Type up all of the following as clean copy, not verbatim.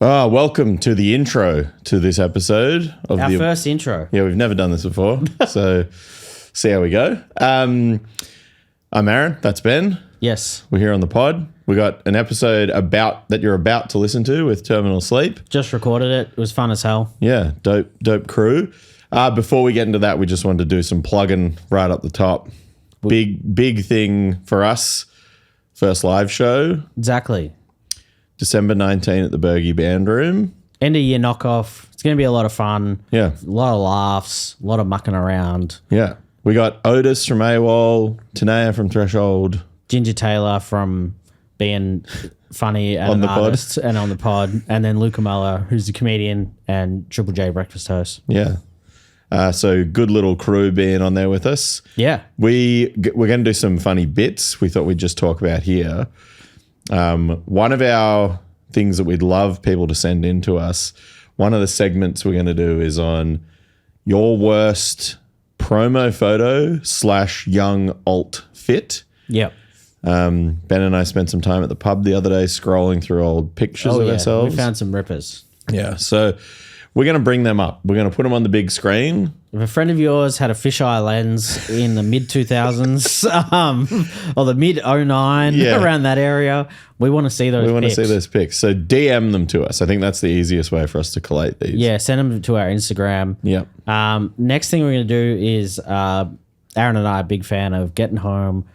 Welcome to the intro to this episode of Our first intro. Yeah, we've never done this before, so see how we go. I'm Aaron. That's Ben. Yes. We're here on the pod. We got an episode that you're about to listen to with Terminal Sleep. Just recorded it. It was fun as hell. Yeah, dope crew. Before we get into that, we just wanted to do some plugging right up the top. Big thing for us. First live show. Exactly. December 19 at the Bergie Band Room. End of year knockoff. It's going to be a lot of fun. Yeah. A lot of laughs. A lot of mucking around. Yeah. We got Otis from AWOL, Tanea from Threshold. Ginger Taylor from being funny and On an the pod. artist and on the pod. And then Luca Muller, who's a comedian and Triple J breakfast host. Yeah. So good little crew being on there with us. Yeah. We're going to do some funny bits we thought we'd just talk about here. One of our things that we'd love people to send in to us, one of the segments we're going to do is on your worst promo photo / young alt fit. Yep. Ben and I spent some time at the pub the other day scrolling through old pictures of ourselves. We found some rippers. Yeah. So we're going to bring them up. We're going to put them on the big screen. If a friend of yours had a fisheye lens in the mid 2000s or the mid 09, around that area, we want to see those pics. We want to see those pics. So DM them to us. I think that's the easiest way for us to collate these. Yeah, send them to our Instagram. Yep. Next thing we're going to do is Aaron and I are a big fan of getting home,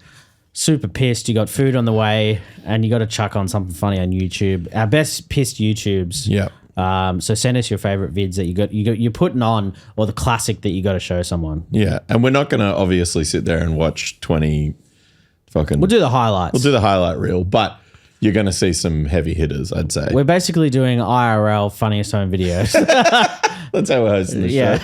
super pissed. You got food on the way and you got to chuck on something funny on YouTube. Our best pissed YouTubes. Yep. So send us your favorite vids that you're putting on, or the classic that you got to show someone. Yeah, and we're not going to obviously sit there and watch 20 fucking. We'll do the highlights. We'll do the highlight reel, but you're going to see some heavy hitters, I'd say. We're basically doing IRL funniest home videos. That's how we're hosting the show.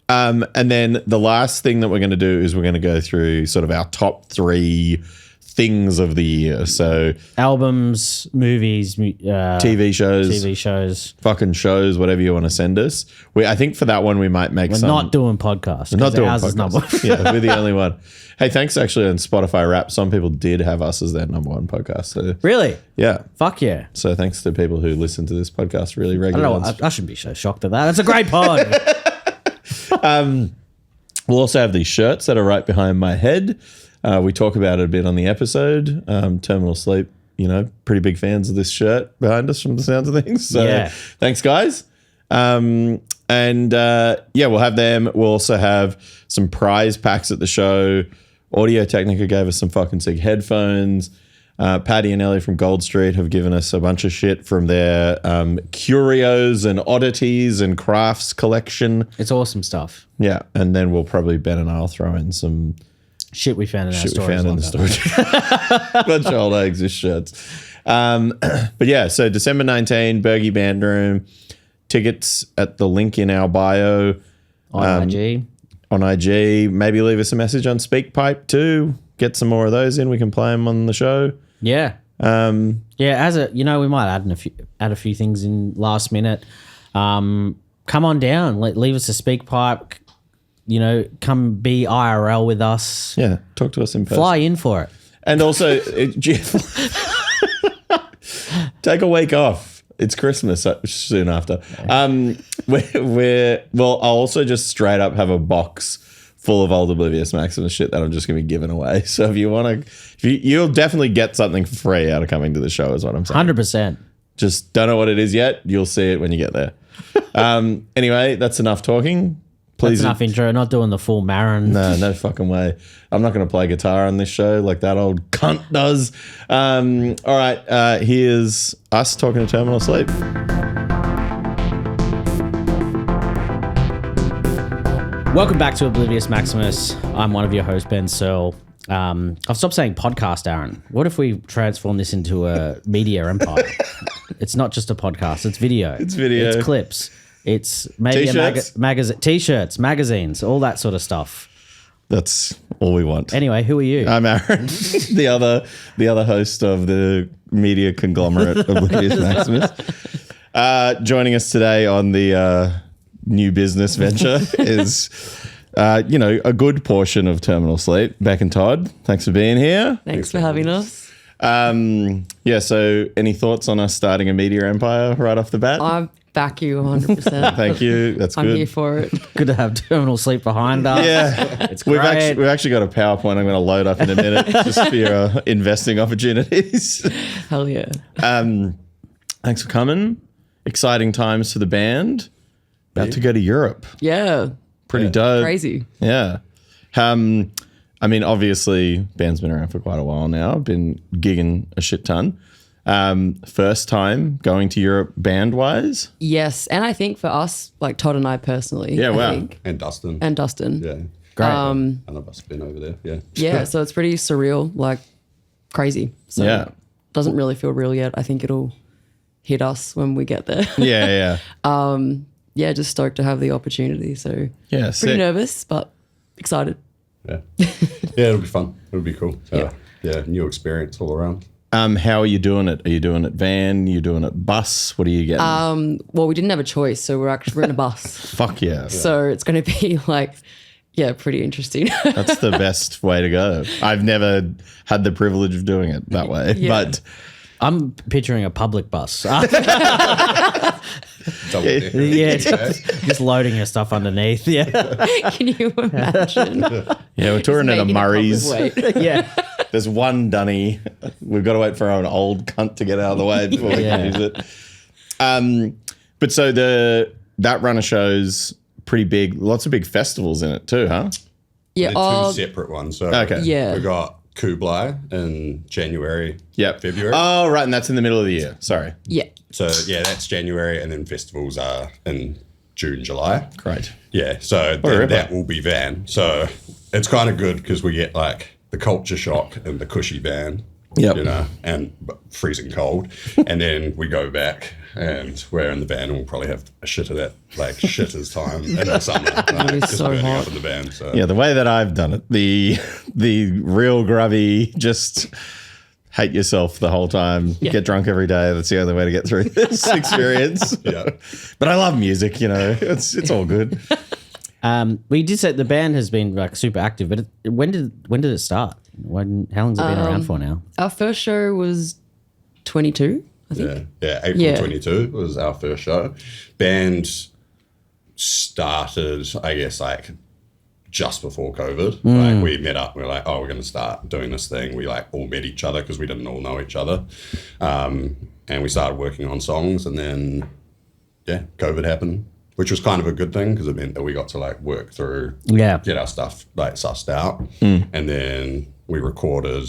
And then the last thing that we're going to do is we're going to go through sort of our top 3 things of the year. So albums, movies, TV shows, fucking shows, whatever you want to send us. I think for that one we might make We're not doing podcasts. We're not doing ours podcasts. Is Yeah, we're the only one. Hey, thanks actually on Spotify Rap. Some people did have us as their number 1 podcast. So really? Yeah. Fuck yeah. So thanks to people who listen to this podcast really regularly. I don't know. I shouldn't be so shocked at that. It's a great pod. We'll also have these shirts that are right behind my head. We talk about it a bit on the episode. Terminal Sleep, pretty big fans of this shirt behind us from the sounds of things. So Thanks, guys. We'll have them. We'll also have some prize packs at the show. Audio Technica gave us some fucking sick headphones. Patty and Ellie from Gold Street have given us a bunch of shit from their curios and oddities and crafts collection. It's awesome stuff. Yeah, and then Ben and I'll throw in some shit we found in our storage. Bunch of old exist shirts. But yeah, so December 19, Bergie Band Room. Tickets at the link in our bio. On IG. On IG. Maybe leave us a message on SpeakPipe too. Get some more of those in. We can play them on the show. Yeah. We might add a few things in last minute. Come on down. Leave us a SpeakPipe. Come be IRL with us. Yeah, talk to us in person. Fly in for it. And also, take a week off. It's Christmas soon after. I'll also just straight up have a box full of old Oblivious Maximus shit that I'm just going to be giving away. So if you want to, you'll definitely get something for free out of coming to the show is what I'm saying. 100%. Just don't know what it is yet. You'll see it when you get there. Anyway, that's enough talking. Please. That's enough intro. Not doing the full Marin. No fucking way. I'm not going to play guitar on this show like that old cunt does. All right. Here's us talking to Terminal Sleep. Welcome back to Oblivious Maximus. I'm one of your hosts, Ben Searle. I've stopped saying podcast, Aaron. What if we transform this into a media empire? It's not just a podcast. It's video. It's video. It's clips. It's maybe T-shirts? a magazine, T-shirts, magazines, all that sort of stuff. That's all we want. Anyway, who are you? I'm Aaron, the other host of the media conglomerate Oblivious Maximus. Joining us today on the new business venture is, a good portion of Terminal Sleep. Bec Todd, thanks for being here. Thanks for having us. Yeah, so any thoughts on us starting a media empire right off the bat? I back you 100%. Thank you. That's I'm good. here for it. Good to have Terminal Sleep behind us. Yeah, It's we've great. actually got a PowerPoint I'm going to load up in a minute just for your investing opportunities. Hell yeah. Thanks for coming. Exciting times for the band. About to go to Europe. Yeah. Pretty dope. Crazy. Yeah. I mean, obviously, band's been around for quite a while now. Been gigging a shit ton. First time going to Europe band-wise. Yes. And I think for us, like Todd and I personally. Yeah, I wow. think, And Dustin. and Dustin. Yeah. Great. None of us have been over there. Yeah. Yeah. So it's pretty surreal, like crazy. So Yeah. doesn't really feel real yet. I think it'll hit us when we get there. Yeah. Yeah, just stoked to have the opportunity. So Yeah, pretty sick. nervous, but excited. Yeah. Yeah, it'll be fun. It'll be cool. Yeah. Yeah, new experience all around. How are you doing it? Are you doing it van? You doing it bus? What are you getting? Well, we didn't have a choice, so we're in a bus. Fuck yeah. So it's going to be like, yeah, pretty interesting. That's the best way to go. I've never had the privilege of doing it that way, Yeah. but I'm picturing a public bus. Double decker. Yeah, just loading your stuff underneath. Yeah, Can you imagine? yeah, we're touring at a Making Murray's. public way. yeah. There's one dunny. We've got to wait for our old cunt to get out of the way before we Yeah. can use it. But so that run of shows pretty big. Lots of big festivals in it too, huh? Yeah. They're two separate ones. So Okay. Yeah. we got Kublai in January, Yep. February. Oh, right, and that's in the middle of the year. Sorry. Yeah. So yeah, that's January, and then festivals are in June, July. Great. Yeah, so What a then ripper. that will be van. So it's kind of good because we get like the culture shock and the cushy van, Yep. you know, and freezing cold. And then we go back and we're in the van and we'll probably have a shit of that, like shitter's time in the summer. Like, is just so burning hot. up in the van. So Yeah, the way that I've done it, the real grubby, just hate yourself the whole time, get drunk every day. That's the only way to get through this experience. yeah. But I love music, you know. It's all good. We did say the band has been like super active, but when did it start? How long's it been around for now? Our first show was 22, I think. Yeah, April Yeah. 22 was our first show. Band started, I guess, like just before COVID. Like we met up, we were like, oh, we're going to start doing this thing. We like all met each other because we didn't all know each other. And we started working on songs, and then, yeah, COVID happened, which was kind of a good thing because it meant that we got to like work through, Yeah. get our stuff like sussed out. And then we recorded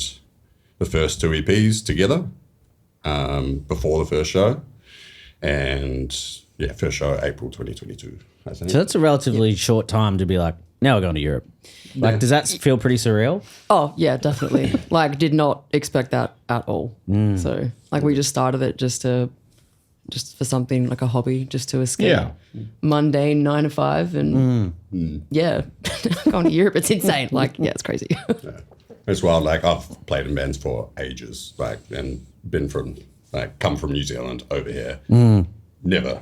the first two EPs together before the first show. And yeah, first show April 2022, I think. So that's a relatively short time to be like, now we're going to Europe. Like, does that feel pretty surreal? Oh, yeah, definitely. Like, did not expect that at all. So, like, we just started it just for something like a hobby, just to escape Yeah. mundane 9 to 5. And yeah, going to Europe, it's insane. Like, yeah, it's crazy. It's wild. Like I've played in bands for ages, like, and been from, like, come from New Zealand over here. Never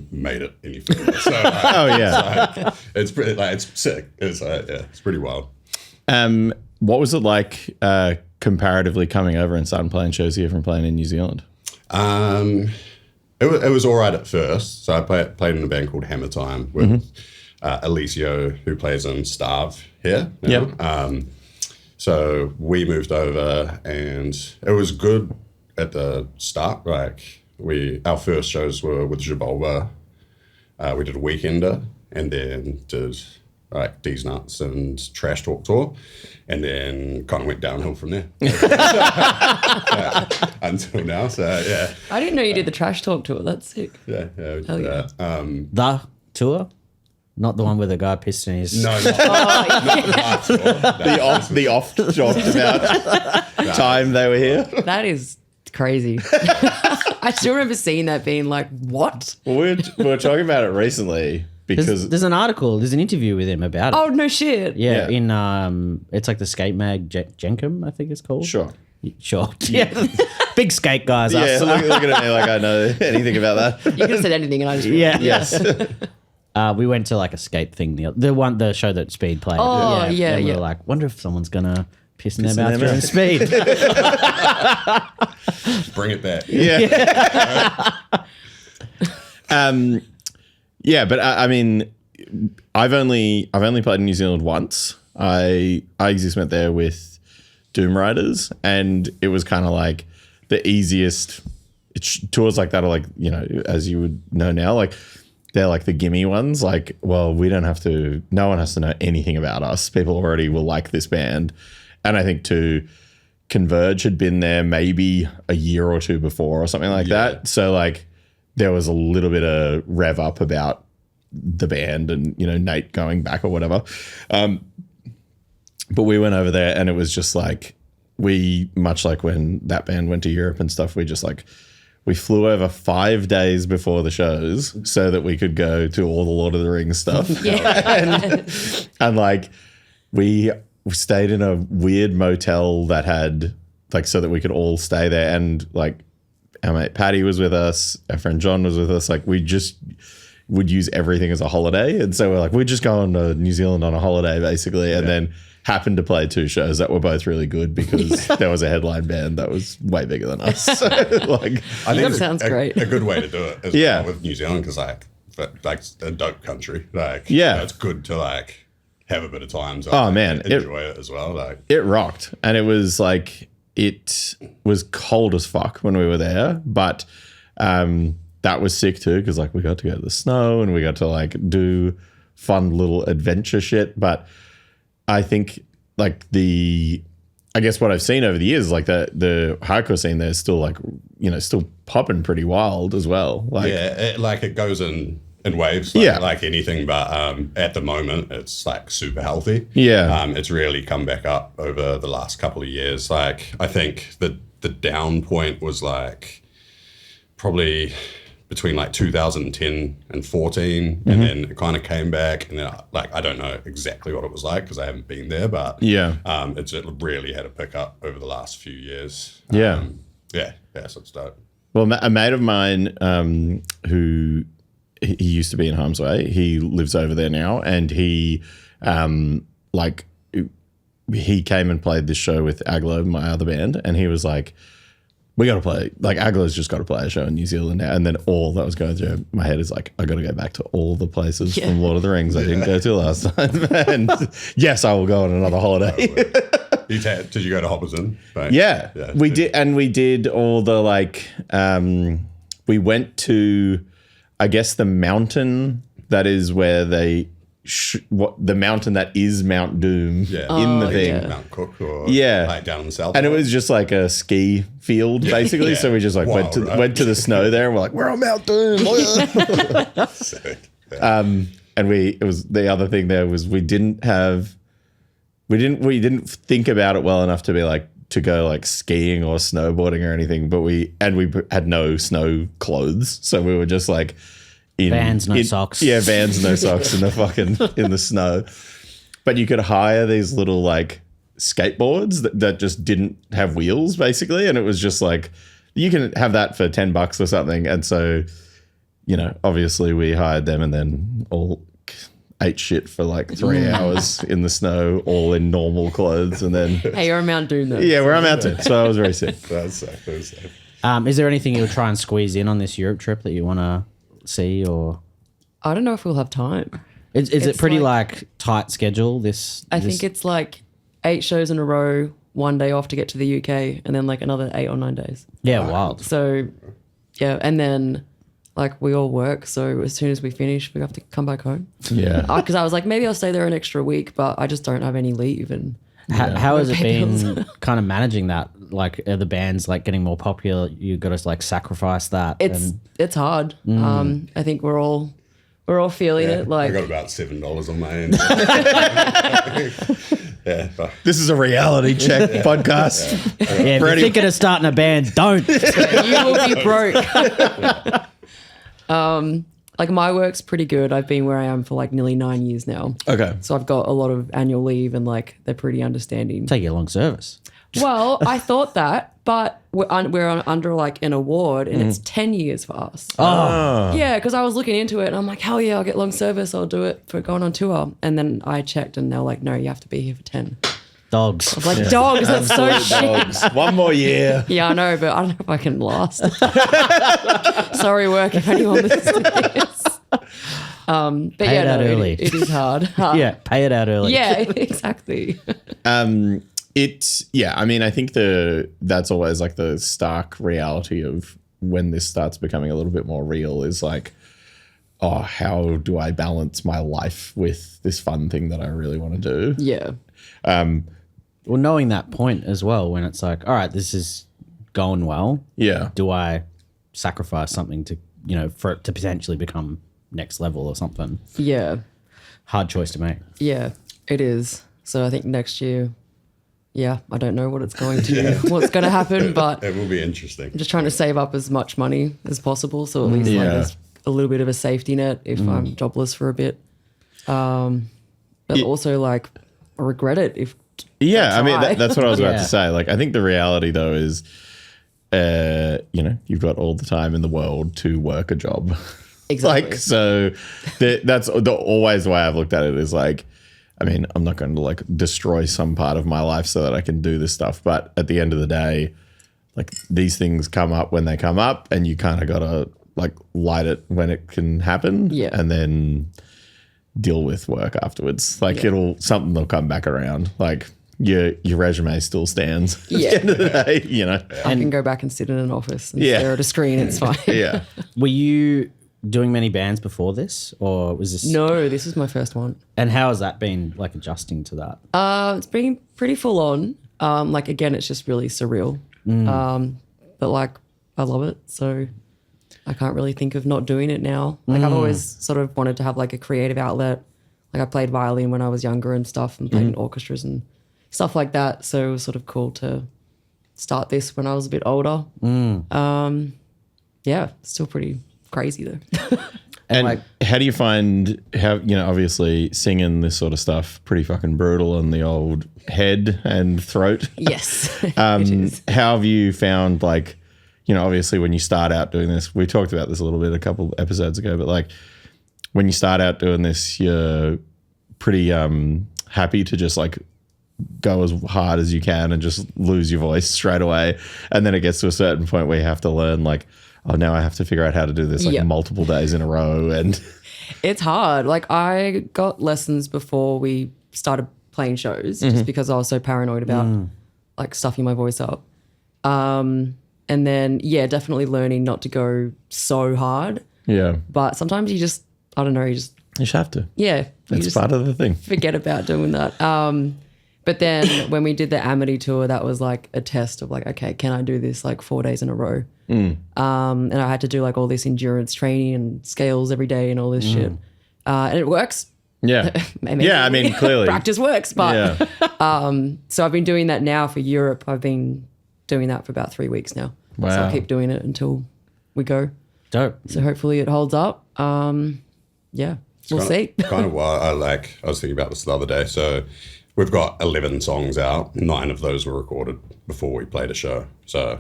made it any further. So like, Oh, yeah. like, it's pretty, like, it's sick. It's yeah, it's pretty wild. What was it like comparatively coming over and starting playing shows here from playing in New Zealand? It was all right at first. So I played in a band called Hammer Time with Alicio, who plays in Starve here. now. Yep. So we moved over, and it was good at the start. Like our first shows were with Jabulba. We did a weekender, and then did like D's Nuts and Trash Talk tour, and then kind of went downhill from there. Yeah, until now. So yeah, I didn't know you did the Trash Talk tour. That's sick. yeah. Hell yeah. The tour? Not the one where the guy pissed in his... No, not The off talked about time they were here. That is crazy. I still remember seeing that being like, what? Well, we were talking about it recently because There's an article, there's an interview with him about it. Oh, no shit. Yeah, Yeah. in it's like the skate mag Jenkum, I think it's called. sure. Sure. Yeah. Big skate guys. Yeah, us. looking at me like I know anything about that. You could have said anything and I just Yeah. Yes. We went to like a skate thing the show that Speed played. Oh, yeah, And we yeah. were like, wonder if someone's gonna Piss in their mouth during speed. Bring it back. Yeah. Yeah, but I mean, I've only played in New Zealand once. I just went there with Doom Riders, and it was kind of like the easiest tours like that are like, you know, as you would know now, like they're like the gimme ones. Like, well, we don't have to, no one has to know anything about us. People already will like this band. And I think too, Converge had been there maybe a year or two before or something like that. So like there was a little bit of rev up about the band and, you know, Nate going back or whatever. But we went over there and it was just like, much like when that band went to Europe and stuff, we flew over 5 days before the shows so that we could go to all the Lord of the Rings stuff. and like we stayed in a weird motel that had like, so that we could all stay there. And like our mate Patty was with us, our friend John was with us. Like we just would use everything as a holiday. And so we're like, we're just going to New Zealand on a holiday basically. And then happened to play 2 shows that were both really good because there was a headline band that was way bigger than us. So, like, I think that sounds great. A good way to do it as well with New Zealand, because like a dope country. Like, it's good to like have a bit of time to enjoy it as well. Like, it rocked, and it was like it was cold as fuck when we were there, but that was sick too because like we got to go to the snow and we got to like do fun little adventure shit, but. I think like I guess what I've seen over the years, like the hardcore scene there is still like, you know, still popping pretty wild as well. Like, it goes in waves, like anything, but at the moment it's like super healthy. Yeah. It's really come back up over the last couple of years. Like I think the down point was like probably between like 2010 and 14, and then it kind of came back, and then like I don't know exactly what it was like because I haven't been there, but it really had a pick up over the last few years. So it's dope. Well, a mate of mine who he used to be in Harm's Way, he lives over there now, and he he came and played this show with Aglo, my other band, and he was like, we got to play, like Aglo's just got to play a show in New Zealand now. And then all that was going through my head is like, I got to go back to all the places from Lord of the Rings I didn't go to last time. And yes, I will go on another holiday. Did you go to Hopperton? Right? Yeah, we did. And we did all the like, we went to, I guess, the mountain that is where they, the mountain that is Mount Doom in the thing. Mount Cook or like down in the south. And it was just like a ski field basically. So we just like went to the snow there and we're like, we're on Mount Doom. Sick. And it was the other thing there was we didn't think about it well enough to be like to go like skiing or snowboarding or anything, but we had no snow clothes. So we were just like Vans, no socks. Yeah, Vans, no socks in the snow. But you could hire these little like skateboards that just didn't have wheels basically. And it was just like, you can have that for $10 or something. And so, you know, obviously we hired them and then all ate shit for like 3 hours in the snow, all in normal clothes. And then, hey, you're on Mount Doom though. Yeah, we're on Mount Doom. So I was very sick. That's safe. Is there anything you'll try and squeeze in on this Europe trip that you want to see, or I don't know if we'll have time. Is it pretty like tight schedule? I think it's like 8 shows in a row, 1 day off to get to the UK, and then like another 8 or 9 days. Yeah, wild. So yeah, and then like we all work, so as soon as we finish, we have to come back home. Yeah, because I was like, maybe I'll stay there an extra week, but I just don't have any leave. And how has it been kind of managing that? Like, are the bands like getting more popular? You got to like sacrifice that. It's hard. I think we're all feeling it. Like, I got about $7 on my end. This is a reality check podcast. If you're thinking of starting a band, don't. You will be broke. Like my work's pretty good. I've been where I am for like nearly 9 years now. Okay. So I've got a lot of annual leave and like they're pretty understanding. Take a long service. Well, I thought that, but we're under like an award and it's 10 years for us. Oh. Yeah, because I was looking into it and I'm like, hell yeah, I'll get long service. I'll do it for going on tour. And then I checked and they're like, no, you have to be here for 10. Dogs. It's like dogs. That's so shit. Dogs. One more year. Yeah, I know, but I don't know if I can last. Sorry, work, if anyone listens to this. But Pay it out early. It is hard. Yeah, pay it out early. Yeah, exactly. I mean, I think that's always like the stark reality of when this starts becoming a little bit more real is like, oh, how do I balance my life with this fun thing that I really want to do? Yeah. Well, knowing that point as well, when it's like, all right, this is going well. Yeah. Do I sacrifice something to, for it to potentially become next level or something? Yeah. Hard choice to make. Yeah, it is. So I think next year, I don't know what's going to happen, but It will be interesting. I'm just trying to save up as much money as possible. So at least like, there's a little bit of a safety net if I'm jobless for a bit. But also like I regret it if Yeah, I mean, try. that's what I was about Yeah. to say. Like, I think the reality, though, is, you've got all the time in the world to work a job. Exactly. Like, so that's always the way I've looked at it is like, I mean, I'm not going to like destroy some part of my life so that I can do this stuff. But at the end of the day, like these things come up when they come up and you kind of got to like light it when it can happen. Yeah. And then deal with work afterwards. Like something will come back around. Like your resume still stands at the end of the day, I can go back and sit in an office and Yeah. stare at a screen. It's fine. Yeah. Were you doing many bands before this, or was this? No, this is my first one. And how has that been like adjusting to that? It's been pretty full on. Like again, it's just really surreal. But like I love it, so I can't really think of not doing it now. Like I've always sort of wanted to have like a creative outlet. Like I played violin when I was younger and stuff, and played in orchestras and stuff like that. So it was sort of cool to start this when I was a bit older. Still pretty crazy though. And like- how do you find obviously singing this sort of stuff pretty fucking brutal on the old head and throat. Yes, it is. How have you found like, obviously when you start out doing this, we talked about this a little bit a couple episodes ago, but like when you start out doing this, you're pretty happy to just like go as hard as you can and just lose your voice straight away. And then it gets to a certain point where you have to learn like, oh, now I have to figure out how to do this like multiple days in a row. And it's hard. Like I got lessons before we started playing shows just because I was so paranoid about like stuffing my voice up. And then, definitely learning not to go so hard. yeah, But sometimes you just, I don't know, you just have to. you It's just part of the thing. forget about doing that. But then when we did the Amity tour, that was like a test of like, okay, can I do this like 4 days in a row? And I had to do like all this endurance training and scales every day and all this shit. And it works. Yeah. Amazingly. Yeah, I mean, clearly. Practice works. But Yeah. so I've been doing that now for Europe. I've been doing that for about 3 weeks now. So Wow. I'll keep doing it until we go. Dope. So hopefully it holds up. We'll see. Kind of why I was thinking about this the other day. So we've got 11 songs out. 9 of those were recorded before we played a show. So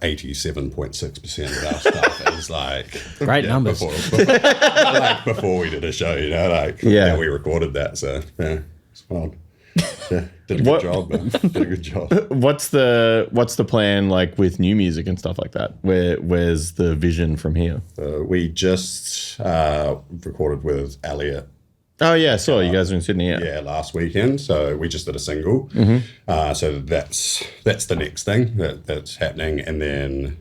87.6% of our stuff is like Great numbers. before we did a show, we recorded that. So it's fun. Yeah, did a good job, man. Did a good job. What's the plan like with new music and stuff like that? Where's the vision from here? We just recorded with Elliot. Oh yeah, I saw you guys were in Sydney. Yeah, last weekend. So we just did a single. So that's the next thing that's happening, and then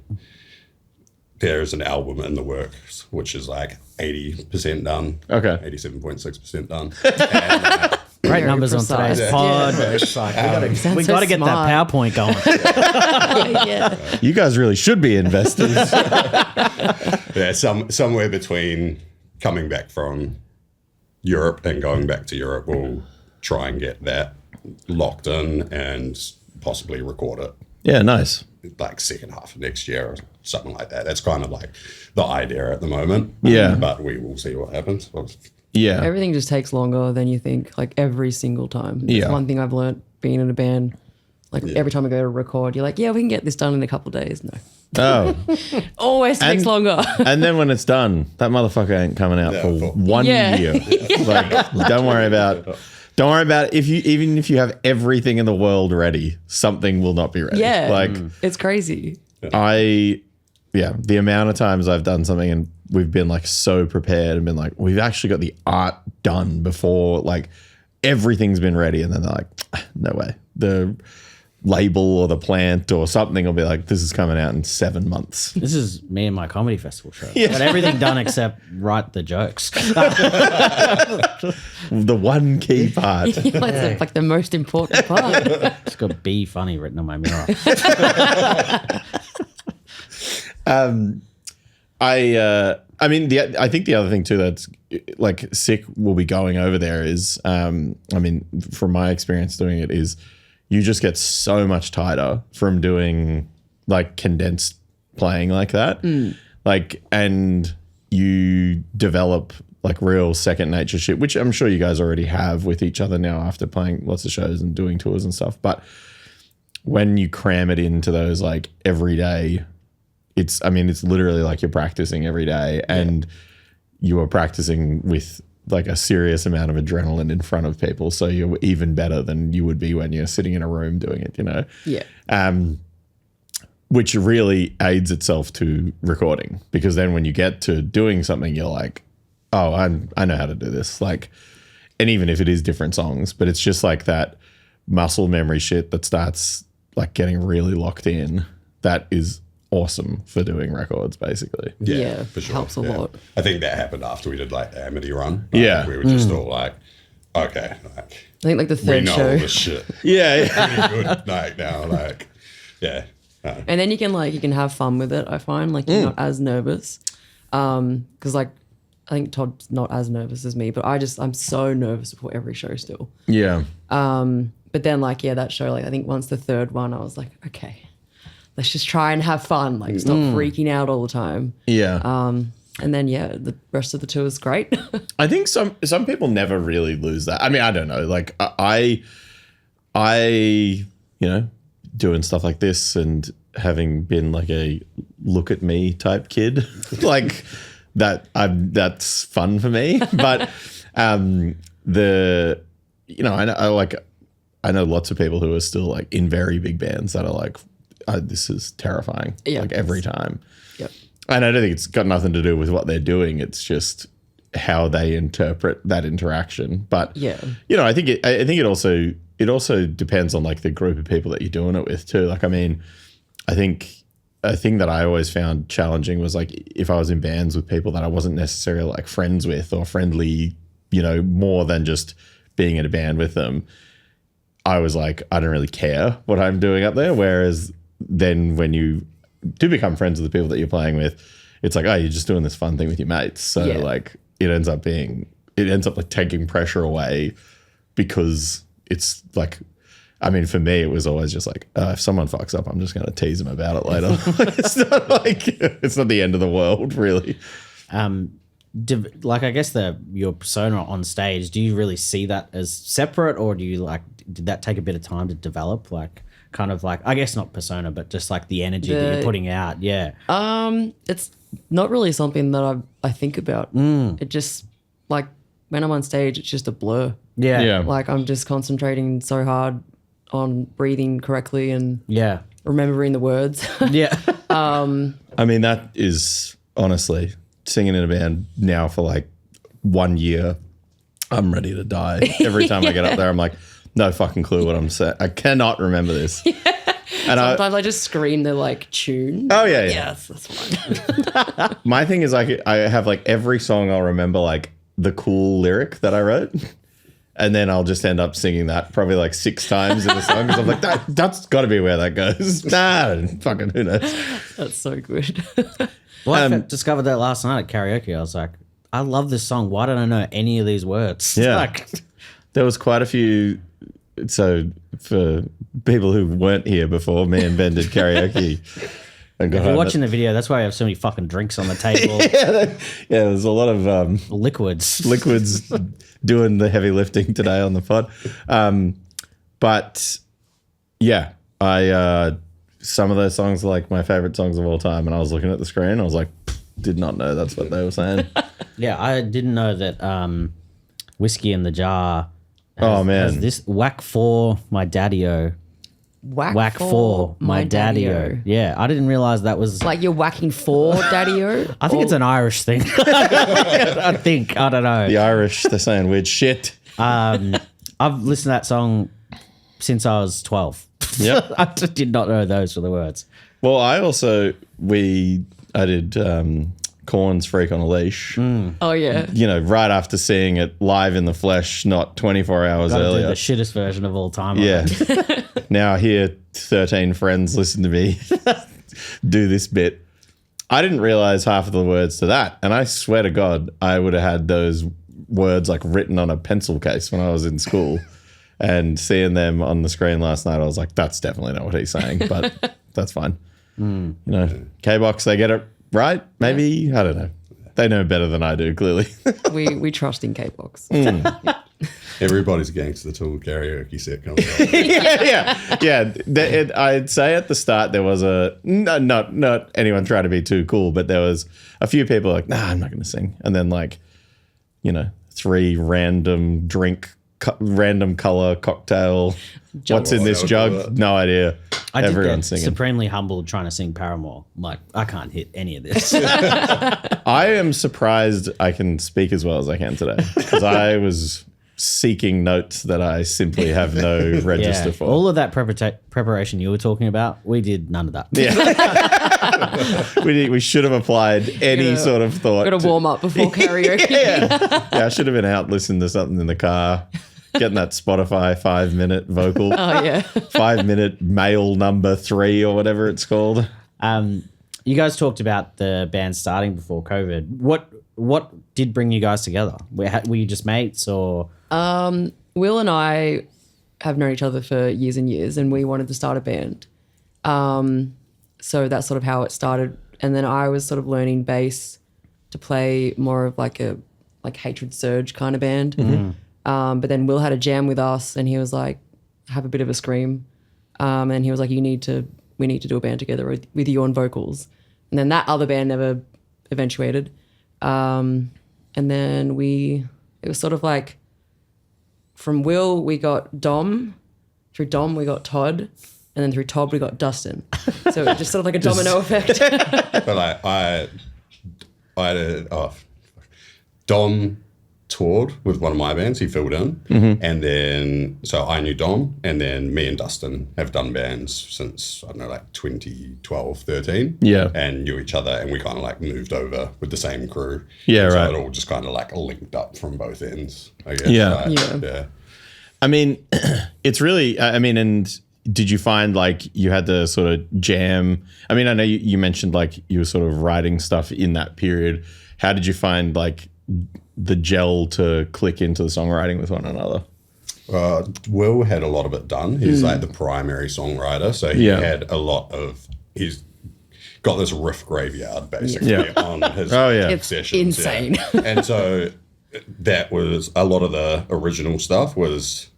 there's an album in the works, which is like 80% done. Okay. 87.6% done. And, Great Very numbers precise. on today's pod. It's like, we Sounds got to so get smart. that PowerPoint going. Yeah. You guys really should be investors. somewhere between coming back from Europe and going back to Europe, we'll try and get that locked in and possibly record it Yeah, nice. like second half of next year or something like that. That's kind of like the idea at the moment. Yeah. But we will see what happens. Yeah. Everything just takes longer than you think, like every single time. It's Yeah. one thing I've learned being in a band. Like every time I go to record, you're like, yeah, we can get this done in a couple of days. No. Oh. Always takes longer. And then when it's done, that motherfucker ain't coming out for for- 1 Yeah. year. Like, don't worry about Don't worry about it. Even if you have everything in the world ready, something will not be ready. Yeah. Like It's crazy. the amount of times I've done something and we've been like so prepared and been like, we've actually got the art done before like everything's been ready. And then they're like, no way. The label or the plant or something will be like, this is coming out in 7 months. This is me and my comedy festival show. Got everything done except write the jokes. The one key part. It's like the most important part. It's got "Be funny" written on my mirror. I think the other thing too that's like sick will be going over there is, from my experience doing it is you just get so much tighter from doing like condensed playing like that. Like, and you develop like real second nature shit, which I'm sure you guys already have with each other now after playing lots of shows and doing tours and stuff. But when you cram it into those like every day, it's literally like you're practicing every day and you are practicing with like a serious amount of adrenaline in front of people. So you're even better than you would be when you're sitting in a room doing it, you know? Yeah. Which really aids itself to recording, because then when you get to doing something, you're like, oh, I know how to do this. Like, and even if it is different songs, but it's just like that muscle memory shit that starts like getting really locked in. That is awesome for doing records, basically. Yeah, for sure. helps a lot. I think that happened after we did like the Amity run. Yeah. We were just all like, okay, like I think like the we third know all show. this shit. Yeah. Pretty good like now, like yeah. And then you can have fun with it, I find. Like you're not as nervous. Because like I think Todd's not as nervous as me, but I'm so nervous before every show still. Yeah. But then like, that show, like I think once the third one, I was like, okay, let's just try and have fun. Like stop freaking out all the time. Yeah. And then the rest of the tour is great. I think some people never really lose that. I mean, I don't know. Like I doing stuff like this and having been like a look at me type kid, like that's fun for me. But I know lots of people who are still like in very big bands that are like, this is terrifying. Yeah. Like every time. Yep. And I don't think it's got nothing to do with what they're doing. It's just how they interpret that interaction. But I think it also depends on like the group of people that you're doing it with too. Like, I mean, I think a thing that I always found challenging was like if I was in bands with people that I wasn't necessarily like friends with or friendly, more than just being in a band with them, I was like, I don't really care what I'm doing up there. Whereas then when you do become friends with the people that you're playing with, it's like, oh, you're just doing this fun thing with your mates. So like it ends up like taking pressure away, because it's like, I mean, for me, it was always just like, if someone fucks up, I'm just going to tease them about it later. It's not like, it's not the end of the world, really. Like, I guess your persona on stage, do you really see that as separate, or do you did that take a bit of time to develop? Like, kind of like, I guess not persona, but just like the energy that you're putting out. Yeah. It's not really something that I think about. It just like when I'm on stage, it's just a blur. Yeah. Like I'm just concentrating so hard on breathing correctly and remembering the words. Yeah. I mean, that is honestly singing in a band now for like 1 year. I'm ready to die. Every time I get up there, I'm like, no fucking clue what I'm saying. I cannot remember this. And sometimes I just scream the like tune. Oh yeah. Yes, that's fine. My thing is like I have like every song I'll remember like the cool lyric that I wrote. And then I'll just end up singing that probably like 6 times in the song, because I'm like, that's got to be where that goes. Nah, fucking who knows. That's so good. Well, I discovered that last night at karaoke. I was like, I love this song. Why don't I know any of these words? Yeah. There was quite a few. So for people who weren't here before, me and Ben did karaoke. And if you're watching the video, that's why I have so many fucking drinks on the table. There's a lot of liquids doing the heavy lifting today on the pod. But yeah, some of those songs are like my favorite songs of all time. And I was looking at the screen, I was like, did not know that's what they were saying. Yeah, I didn't know that Whiskey in the Jar Oh, man. As this whack for my daddy-o. Whack for my daddy-o. Yeah, I didn't realize that was... Like you're whacking for daddy-o? I think it's an Irish thing. I don't know. The Irish, they're saying weird shit. I've listened to that song since I was 12. Yep. I just did not know those were the words. Well, I did Korn's Freak on a Leash. Oh, yeah. You know, right after seeing it live in the flesh, not 24 hours Gotta do earlier. the shittest version of all time. Yeah. Now here, 13 friends listen to me do this bit. I didn't realize half of the words to that. And I swear to God, I would have had those words like written on a pencil case when I was in school. And seeing them on the screen last night, I was like, that's definitely not what he's saying. But that's fine. You know, K-Box, they get it right. Maybe, I don't know. They know better than I do, clearly. We trust in K-Box. Everybody's gangster till karaoke set comes out. Yeah. I'd say at the start there was not anyone trying to be too cool, but there was a few people like, nah, I'm not going to sing. And then like, you know, 3 random random color cocktail. What's in this jug? No idea. Everyone's singing. Supremely humbled trying to sing Paramore. I'm like, I can't hit any of this. I am surprised I can speak as well as I can today because I was seeking notes that I simply have no register for. All of that preparation you were talking about, we did none of that. Yeah. we should have applied any sort of thought. Got to warm up before karaoke. Yeah, I should have been out listening to something in the car, getting that Spotify 5-minute vocal. Oh, yeah. 5-minute mail number 3 or whatever it's called. You guys talked about the band starting before COVID. What did bring you guys together? Were you just mates or? Will and I have known each other for years and years, and we wanted to start a band. So that's sort of how it started. And then I was sort of learning bass to play more of like a Hatred Surge kind of band. But then Will had a jam with us, and he was like, "Have a bit of a scream," and he was like, we need to do a band together with you on vocals. And then that other band never eventuated. And then it was sort of like from Will we got Dom, through Dom we got Todd, and then through Todd we got Dustin. So just sort of like a domino effect. But like I did, Dom toured with one of my bands. He filled in, and then so I knew Dom, and then me and Dustin have done bands since I don't know, like 2012, 13. Yeah, and knew each other, and we kind of like moved over with the same crew. Yeah, so right. it all just kind of like linked up from both ends, I guess. Yeah, yeah. I mean, it's really. I mean, and did you find like you had to sort of jam? I mean, I know you mentioned like you were sort of writing stuff in that period. How did you find like the gel to click into the songwriting with one another? Will had a lot of it done. He's like the primary songwriter, so he had a lot of. He's got this riff graveyard basically on his It's sessions. insane. Yeah. And so that was a lot of the original stuff was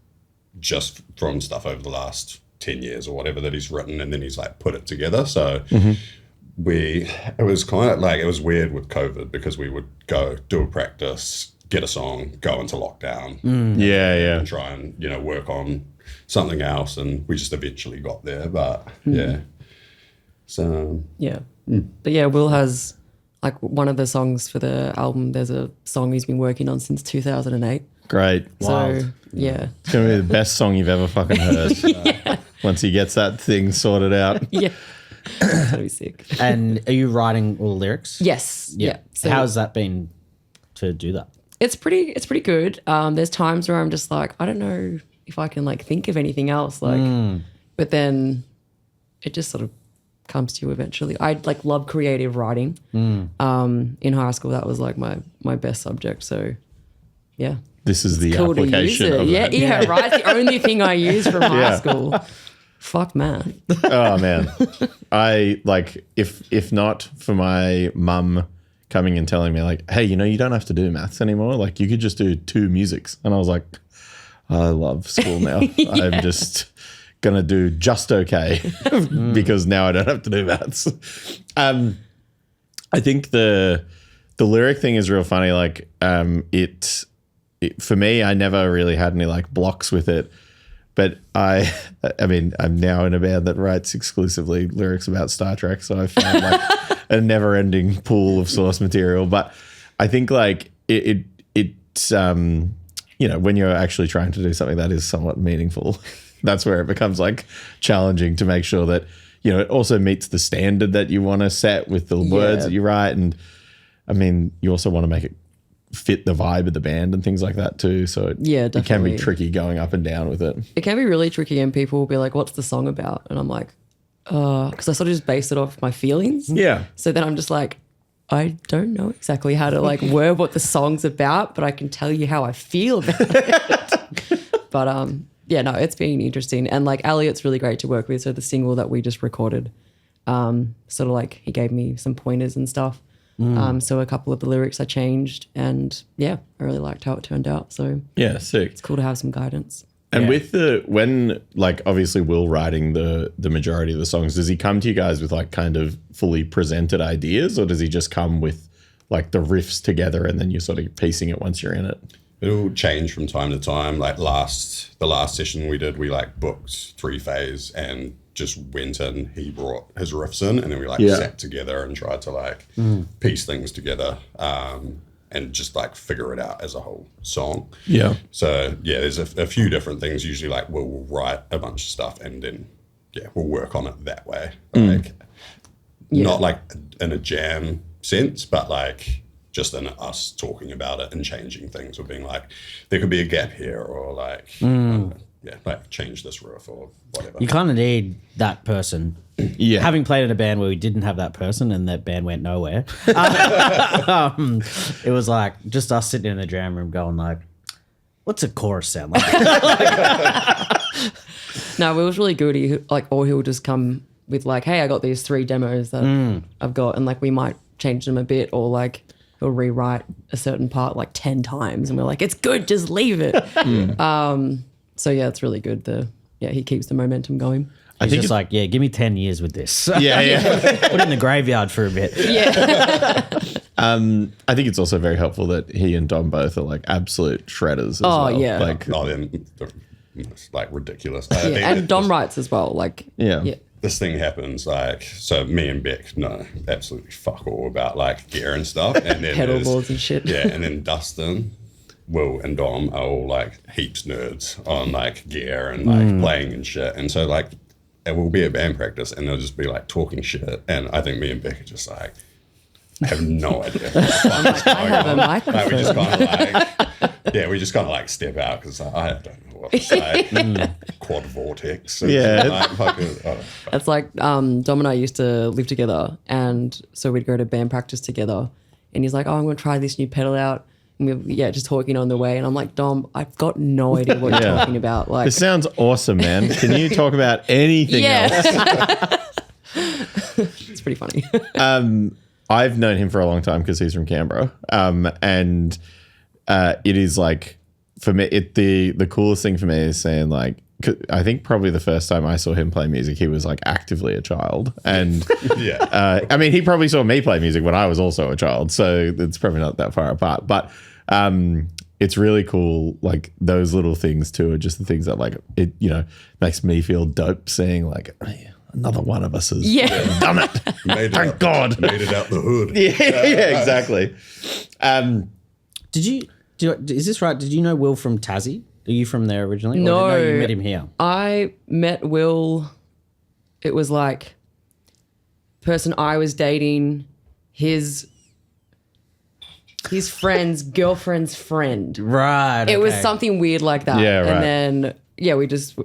just from stuff over the last 10 years or whatever that he's written, and then he's like put it together. So it was kind of like, it was weird with COVID because we would go do a practice, get a song, go into lockdown, and try and work on something else, and we just eventually got there. But But yeah, Will has like one of the songs for the album. There's a song he's been working on since 2008. Great. Wild. So yeah, It's going to be the best song you've ever fucking heard. Once he gets that thing sorted out. yeah, it's gonna be sick. And are you writing all the lyrics? Yes, yeah. So How's that been to do that? it's pretty good. There's times where I'm just like, I don't know if I can like think of anything else, like, but then it just sort of comes to you eventually. I like love creative writing. In high school, that was like my best subject. So yeah, This is the cool to use application it. of Yeah, it. yeah, right. It's the only thing I use from high school. Fuck man. Oh man, I like if not for my mum coming and telling me like, hey, you don't have to do maths anymore. Like you could just do 2 musics, and I was like, I love school now. I'm just gonna do just okay because now I don't have to do maths. I think the lyric thing is real funny. Like it for me, I never really had any like blocks with it. But I mean, I'm now in a band that writes exclusively lyrics about Star Trek, so I found like a never-ending pool of source material. But I think like it's you know, when you're actually trying to do something that is somewhat meaningful, that's where it becomes like challenging to make sure that, you know, it also meets the standard that you want to set with the words that you write. And I mean, you also want to make it fit the vibe of the band and things like that too. So it can be tricky going up and down with it. It can be really tricky, and people will be like, what's the song about? And I'm like, because I sort of just base it off my feelings. Yeah. So then I'm just like, I don't know exactly how to like word what the song's about, but I can tell you how I feel about it. But yeah, no, it's been interesting. And like Elliot's really great to work with. So the single that we just recorded, sort of like he gave me some pointers and stuff. So a couple of the lyrics I changed, and yeah, I really liked how it turned out. So yeah, sick. It's cool to have some guidance. And with when like obviously Will writing the majority of the songs, does he come to you guys with like kind of fully presented ideas, or does he just come with like the riffs together and then you're sort of piecing it once you're in it? It'll change from time to time. Like the last session we did, we like booked 3-phase and just went in. He brought his riffs in, and then we like sat together and tried to like piece things together and just like figure it out as a whole song. Yeah. So yeah, there's a few different things. Usually like we'll write a bunch of stuff and then we'll work on it that way. Like not like in a jam sense, but like just in us talking about it and changing things, or being like, there could be a gap here, or like, like change this riff or whatever. You kind of need that person. Yeah. Having played in a band where we didn't have that person and that band went nowhere, it was like just us sitting in the jam room going like, what's a chorus sound like? No, it was really good. He'll just come with like, hey, I got these 3 demos that I've got, and like we might change them a bit, or like he'll rewrite a certain part like 10 times, and we're like, it's good, just leave it. So yeah, it's really good. He keeps the momentum going. I think it's like, give me 10 years with this. Yeah. Put it in the graveyard for a bit. Yeah. I think it's also very helpful that he and Dom both are like absolute shredders as well. Yeah. Like, It's like ridiculous. And Dom writes as well. Like, yeah. This thing happens, like, so me and Bec know absolutely fuck all about like gear and stuff, and then pedal boards and shit. Yeah, and then Dustin, Will, and Dom are all like heaps nerds on like gear and like playing and shit, and so like it will be a band practice, and they'll just be like talking shit, and I think me and Bec are just like, I have no idea. I'm like, I have a microphone. Like, we just kind of like step out because I don't know what to say. Quad vortex. It's like Dom and I used to live together, and so we'd go to band practice together, and he's like, oh, I'm going to try this new pedal out. And we're just talking on the way, and I'm like, Dom, I've got no idea what you're talking about. Like, this sounds awesome, man. Can you talk about anything else? It's pretty funny. I've known him for a long time because he's from Canberra, and it is like, for me, the coolest thing for me is saying like, I think probably the first time I saw him play music, he was like actively a child, and I mean, he probably saw me play music when I was also a child, so it's probably not that far apart. But it's really cool, like those little things too are just the things that like it, you know, makes me feel dope seeing like, oh, yeah, another one of us has done it. Thank God. Made it out the hood. Yeah, exactly. Is this right? Did you know Will from Tassie? Are you from there originally? No. Or you met him here? I met Will, it was like person I was dating, his friend's girlfriend's friend. Right. It was something weird like that. Yeah, right. And then, we've just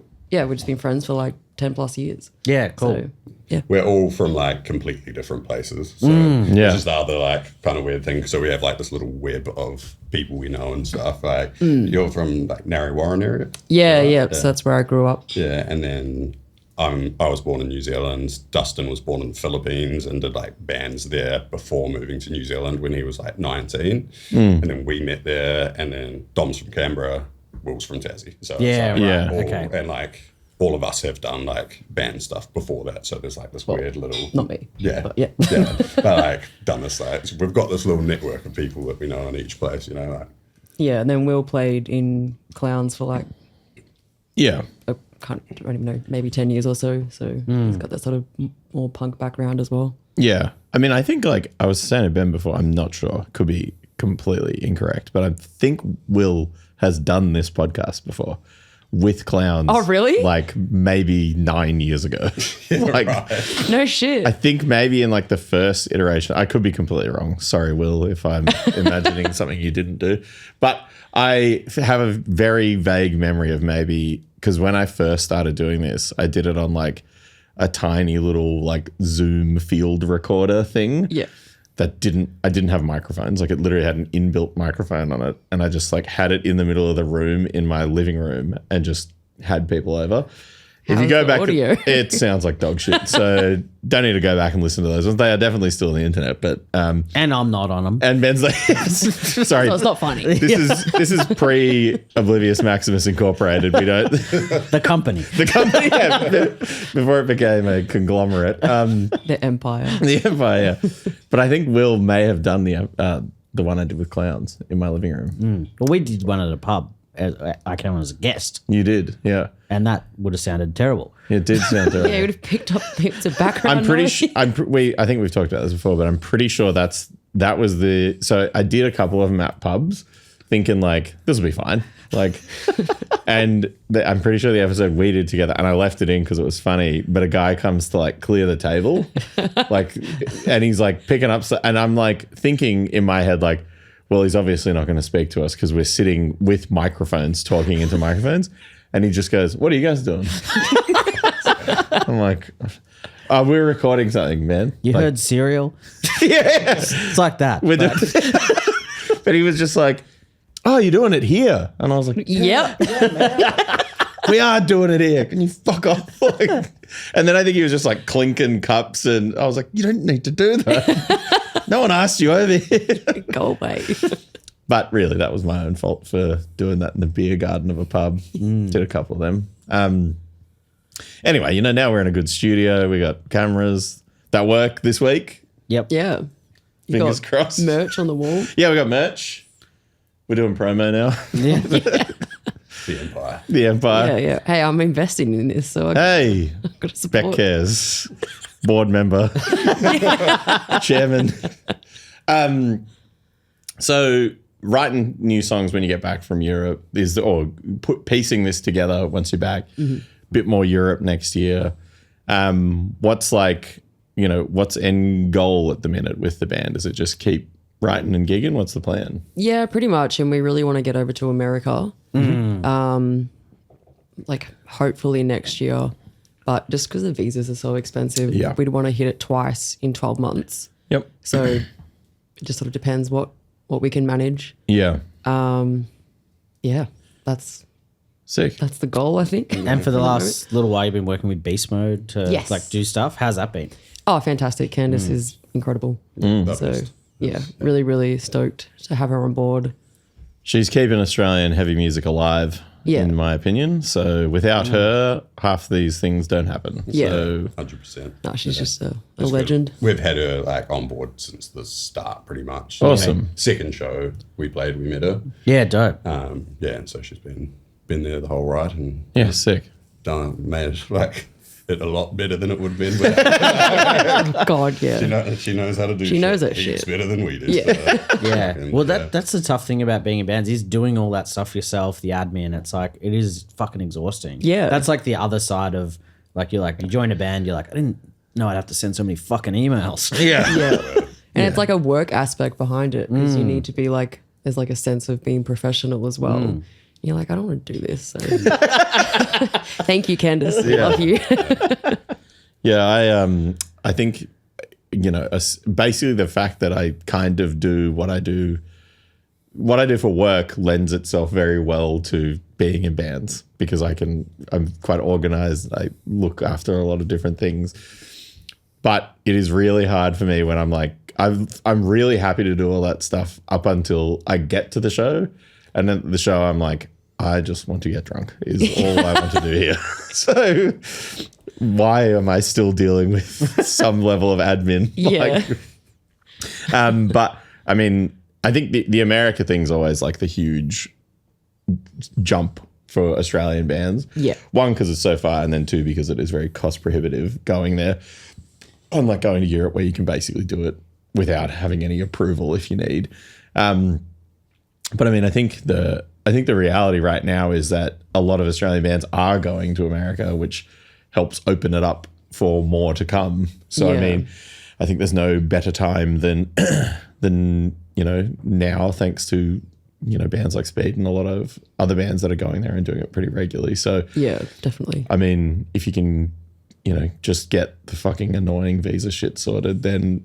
been friends for like 10 plus years. Yeah, cool. So, yeah. We're all from like completely different places. So it's just the other like kind of weird thing. So we have like this little web of people we know and stuff. Like you're from like Narre Warren area? Yeah. So that's where I grew up. Yeah. And then I was born in New Zealand. Dustin was born in the Philippines and did like bands there before moving to New Zealand when he was like 19. And then we met there. And then Dom's from Canberra, Will's from Tassie. So okay. And like all of us have done like band stuff before that. So there's like this weird little... Not me. Yeah. But But like done this, like, so we've got this little network of people that we know in each place, you know, like Yeah, and then Will played in Clowns for like Yeah. I don't even know, maybe 10 years or so. So he's got that sort of more punk background as well. Yeah. I mean, I think like I was saying to Ben before, I'm not sure. Could be completely incorrect, but I think Will has done this podcast before with Clowns. Oh, really? Like maybe 9 years ago. Like No shit. I think maybe in like the first iteration, I could be completely wrong. Sorry, Will, if I'm imagining something you didn't do. But I have a very vague memory of maybe, because when I first started doing this, I did it on like a tiny little like Zoom field recorder thing. Yeah. I didn't have microphones. Like it literally had an inbuilt microphone on it. And I just like had it in the middle of the room in my living room and just had people over. If you How's go the back, audio? it sounds like dog shit. So don't need to go back and listen to those ones. They are definitely still on the internet, but And I'm not on them. and Ben's like, sorry, So it's not funny. this is pre Oblivious Maximus Incorporated. We don't The company. the company before it became a conglomerate. The Empire. The Empire, yeah. But I think Will may have done the one I did with Clowns in my living room. Well, we did one at a pub. I came on as a guest, You did, yeah. and that would have sounded terrible. It did sound terrible. Yeah, you would have picked up heaps of background I'm pretty noise. sure. I think we've talked about this before, but I'm pretty sure that was the. So I did a couple of them at pubs, thinking like this will be fine, like, and I'm pretty sure the episode we did together, and I left it in because it was funny. But a guy comes to like clear the table, like, and he's like picking up, and I'm like thinking in my head like, well, he's obviously not going to speak to us because we're sitting with microphones, talking into microphones, and he just goes, "What are you guys doing?" I'm like, "Oh, we're recording something, man." You Like, heard Serial? yeah. It's like that. With but- it. But he was just like, "Oh, you're doing it here," and I was like, Yep. "We are doing it here. Can you fuck off?" Like, and then I think he was just like clinking cups, and I was like, "You don't need to do that. No one asked you over here." Go away. But really, that was my own fault for doing that in the beer garden of a pub. Did a couple of them. Anyway, now we're in a good studio. We got cameras that work this week. Yep. Yeah. You Fingers got crossed. merch on the wall. Yeah, we got merch. We're doing promo now. Yeah. The Empire. The Empire. Yeah, yeah. Hey, I'm investing in this, so I Hey, got to Bec support. Cares, board member, chairman. So writing new songs when you get back from Europe piecing this together once you're back. Bit more Europe next year. What's what's end goal at the minute with the band? Is it just keep writing and gigging? What's the plan? Yeah, pretty much. And we really want to get over to America. Like hopefully next year. But just because the visas are so expensive, Yeah. we'd want to hit it twice in 12 months. Yep. So it just sort of depends what we can manage. Yeah. Yeah, that's Sick. the goal, I think. And for the last little while, you've been working with Beast Mode to Yes. like do stuff. How's that been? Oh, fantastic. Candace is incredible. So yeah, really, really stoked to have her on board. She's keeping Australian heavy music alive, Yeah. in my opinion. So without her, half these things don't happen. Yeah. So 100%. No, she's just a It's legend. good. We've had her like on board since the start, pretty much. Awesome. Second show we met her. Yeah, dope. Yeah, and so she's been there the whole ride and yeah, sick. made like it a lot better than it would have been. But God, yeah. she knows how to do. She knows her heaps shit. better than we do. Yeah. So, Yeah. fucking, Well, yeah. that's the tough thing about being in bands is doing all that stuff yourself, the admin. It's like, it is fucking exhausting. Yeah. That's like the other side of like, you join a band, you're like, I didn't know I'd have to send so many fucking emails. Yeah. Yeah. And it's like a work aspect behind it because you need to be like, there's like a sense of being professional as well. You're like, I don't want to do this. So. Thank you, Candace. Love you. Yeah, I think basically the fact that I kind of do what I do for work lends itself very well to being in bands because I'm quite organized. I look after a lot of different things, but it is really hard for me when I'm like I'm really happy to do all that stuff up until I get to the show, and then at the show I'm like, I just want to get drunk is all I want to do here. So why am I still dealing with some level of admin? Yeah. But I mean, I think the America thing's always like the huge jump for Australian bands. Yeah. One, because it's so far, and then two, because it is very cost prohibitive going there. Unlike going to Europe, where you can basically do it without having any approval if you need. But I mean, I think the reality right now is that a lot of Australian bands are going to America, which helps open it up for more to come. So I mean, I think there's no better time than now, thanks to bands like Speed and a lot of other bands that are going there and doing it pretty regularly. So Yeah, definitely. I mean, if you can, just get the fucking annoying visa shit sorted, then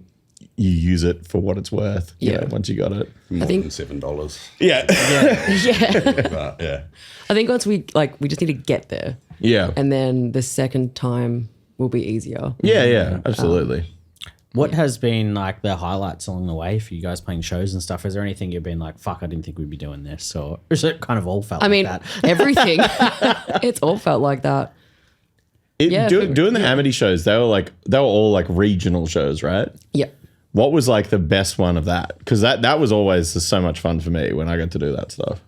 you use it for what it's worth. Once you got it. More think- than $7. Yeah. Yeah. But yeah. I think once we just need to get there, Yeah. and then the second time will be easier. Yeah. Absolutely. What has been like the highlights along the way for you guys playing shows and stuff? Is there anything you've been like, fuck, I didn't think we'd be doing this? Or is it kind of all felt I mean, like that? everything. It's all felt like that. Doing the Amity shows, they were all like regional shows, right? Yeah. What was like the best one of that? Because that was always just so much fun for me when I got to do that stuff.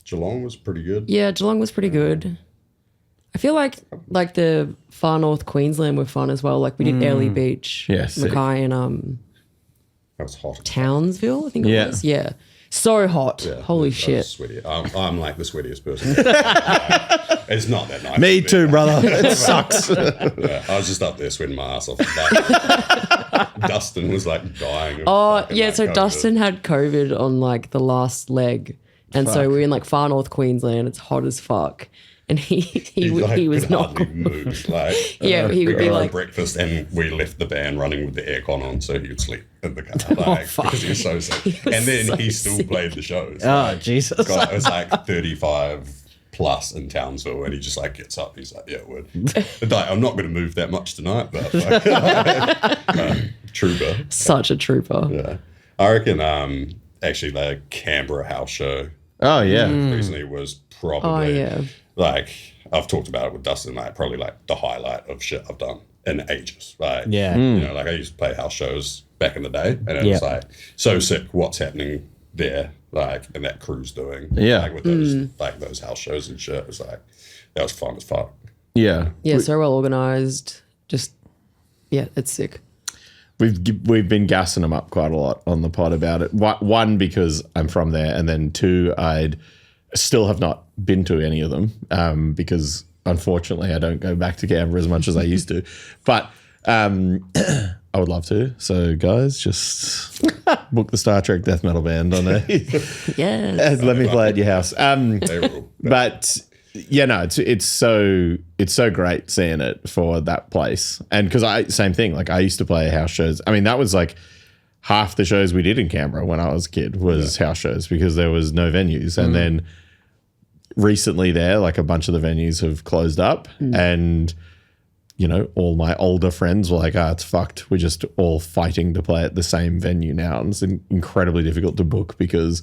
Geelong was pretty good. Yeah, Geelong was pretty good. I feel like the far north Queensland were fun as well. Like we did Airlie Beach, Yeah, sick. Mackay, and That was hot. Townsville, I think it Yeah. was. Yeah. So hot. Yeah, Holy that was shit. Sweaty. I'm like the sweatiest person. It's not that nice. Me too, brother. It sucks. Yeah, I was just up there sweating my ass off. Dustin was like dying. Oh, yeah. So Dustin had COVID on like the last leg. And so we were in like far north Queensland. It's hot as fuck. And he was could not hardly good. move. Like, Yeah, he would we be were like- on breakfast and we left the band running with the aircon on so he could sleep in the car. Like, because he was so sick. And then so he still sick. played the shows. Oh, Like, Jesus. God, it was like 35 plus in Townsville, and he just like gets up. He's like, "Yeah, would." Like, I'm not going to move that much tonight, but trooper. Such a trooper. Yeah, I reckon. Actually, the Canberra house show Oh, yeah. recently was probably yeah. like I've talked about it with Dustin. Like probably like the highlight of shit I've done in ages. Like Yeah. like I used to play house shows back in the day, and it Yeah. was like so sick. What's happening there? Like, and that crew's doing. Yeah. like with those those house shows and shit. It was like that was fun as fuck. Yeah. Yeah, so well organized. Just, yeah, it's sick. We've been gassing them up quite a lot on the pod about it. One, because I'm from there, and then two, I'd still have not been to any of them because unfortunately I don't go back to Canberra as much as I used to. But I would love to. So guys, just book the Star Trek death metal band on a Yeah. let me play at your house. They rule. But yeah, no, it's so great seeing it for that place. And because same thing, like I used to play house shows. I mean, that was like half the shows we did in Canberra when I was a kid was house shows because there was no venues. And then recently there, like a bunch of the venues have closed up and all my older friends were like, it's fucked. We're just all fighting to play at the same venue now. And it's incredibly difficult to book because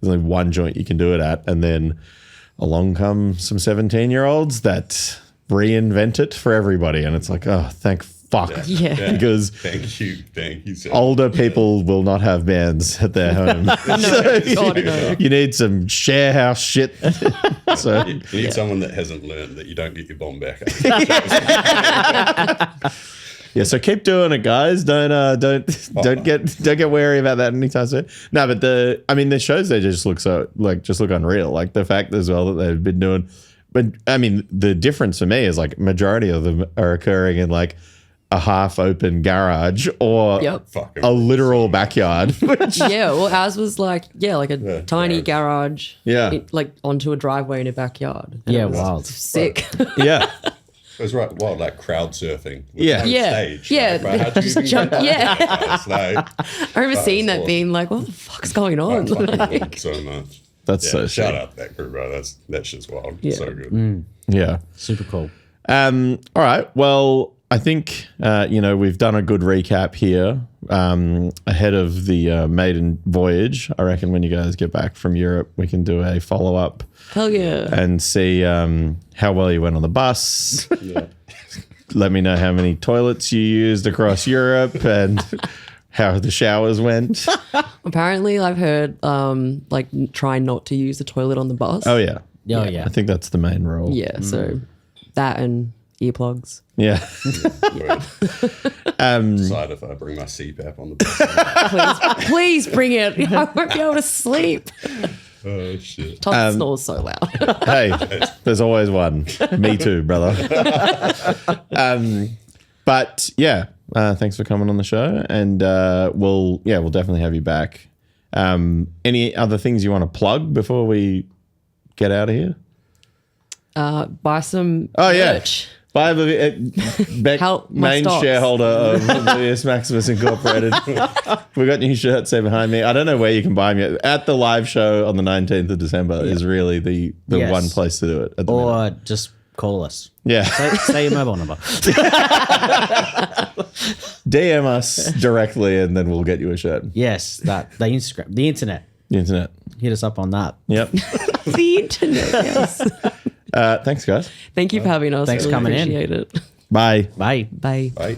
there's only one joint you can do it at. And then along come some 17-year-olds that reinvent it for everybody. And it's like, oh, thank fuck. Yeah. Because Thank you, sir. older people will not have bands at their home. God, no. You need some share house shit. So You need someone that hasn't learned that you don't get your bomb back. yeah, so keep doing it, guys. Don't get wary about that anytime soon. No, but the shows they just look unreal. Like the fact as well that they've been doing. But I mean, the difference for me is like majority of them are occurring in like a half open garage or Yep. a literal backyard. Which, Yeah, well, ours was like a tiny garage. Yeah. Like onto a driveway in a backyard. And Yeah, it was wild. Sick. yeah. It was right, wild, like crowd surfing. With Yeah. no Yeah. Stage. Yeah. Like, how'd you Just even jump- get that? yeah. It's like, I remember seeing that awesome. being like, what the fuck's going I on? fucking love Like, it so much. That's Yeah, so shout sick. out to that crew, bro. That shit's wild. Yeah. So good. Yeah. Super cool. All right. Well, I think we've done a good recap here ahead of the maiden voyage. I reckon when you guys get back from Europe, we can do a follow up hell yeah. and see how well you went on the bus. Yeah. Let me know how many toilets you used across Europe and how the showers went. Apparently, I've heard like try not to use the toilet on the bus. Oh yeah. Oh, yeah. I think that's the main rule. Yeah, so that and earplugs. Yeah. Decide if I bring my CPAP on the bus. Please bring it. I won't be able to sleep. Oh shit. Todd snores so loud. Hey, there's always one. Me too, brother. But yeah, thanks for coming on the show, and we'll definitely have you back. Any other things you want to plug before we get out of here? Buy some Yeah. merch. By Bec, Help my main stocks. shareholder of Oblivious Maximus Incorporated. We got new shirts there behind me. I don't know where you can buy them yet. At the live show on the 19th of December is really the Yes. one place to do it. At the minute. Or just call us. Yeah. Say your mobile number. DM us directly and then we'll get you a shirt. Yes, the Instagram, the internet. The internet. Hit us up on that. Yep. The internet, yes. Thanks, guys. Thank you for having us. Thanks for Really coming in. appreciate it. Bye. Bye. Bye. Right.